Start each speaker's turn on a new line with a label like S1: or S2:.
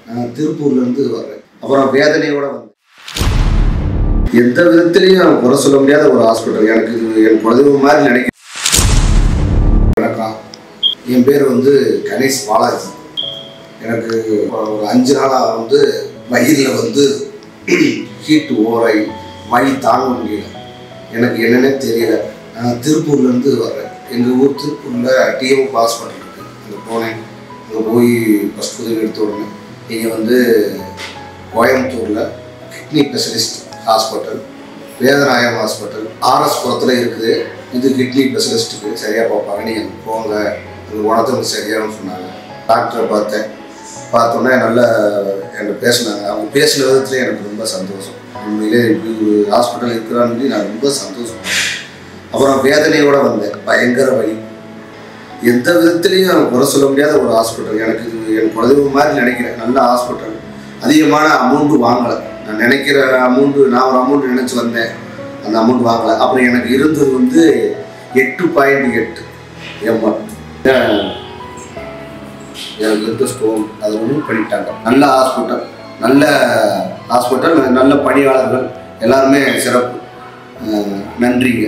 S1: நான் திருப்பூர்லேருந்து வர்றேன். அப்புறம் வேதனையோடு வந்தேன். எந்த விதத்துலையும் குறை சொல்ல முடியாத ஒரு ஹாஸ்பிட்டல். எனக்கு இது என் குலதெய்வம் மாதிரி நினைக்கிறேன். வணக்கம், என் பேர் கணேஷ் பாலாஜி. எனக்கு ஒரு 5 நாளாக வயிறில் ஹீட்டு ஓவராகி வலி தாங்க முடியல. எனக்கு என்னென்னே தெரியல. நான் திருப்பூர்லேருந்து வர்றேன். எங்கள் ஊர் திருப்பூரில் டிஎம்ஓ ஹாஸ்பிட்டல் இருக்குது. அங்கே போனேன். அங்கே போய் ஃபஸ்ட் உதவி எடுத்த உடனே இங்கே கோயம்புத்தூரில் kidney specialist hospital, Vedanayagam hospital ஆர்எஸ்புரத்தில் இருக்குது. இது கிட்னி ஸ்பெஷலிஸ்ட்டுக்கு சரியாக பார்ப்பாங்க, நீங்கள் அங்கே போங்க, அங்கே உணர்த்து சரியாகனு சொன்னாங்க. டாக்டரை பார்த்தோன்னே நல்லா என்கிட்ட பேசினாங்க. அவங்க பேசின விதத்துல எனக்கு ரொம்ப சந்தோஷம். உண்மையிலே இப்படி ஒரு ஹாஸ்பிட்டல் இருக்கிறான்னு நான் ரொம்ப சந்தோஷம். அப்புறம் வேதனையோடு வந்தேன். பயங்கர வலி. எந்த விதத்துலையும் குறை சொல்ல முடியாத ஒரு ஹாஸ்பிட்டல். எனக்கு இது என் குலதெய்வம் மாதிரி நினைக்கிறேன். நல்ல ஹாஸ்பிட்டல். அதிகமான அமௌண்ட்டு வாங்கலை. நான் நினைக்கிற அமௌண்ட்டு, நான் ஒரு அமௌண்ட் நினச்சி வந்தேன், அந்த அமௌண்ட் வாங்கலை. அப்புறம் எனக்கு இருந்தது 8.8 எம்எல். எனக்கு இருந்த ஸ்டோன் அதை ரிமூவ் பண்ணிட்டாங்க. நல்ல ஹாஸ்பிட்டல், நல்ல பணியாளர்கள் எல்லாருமே சிறப்பு. நன்றிங்க.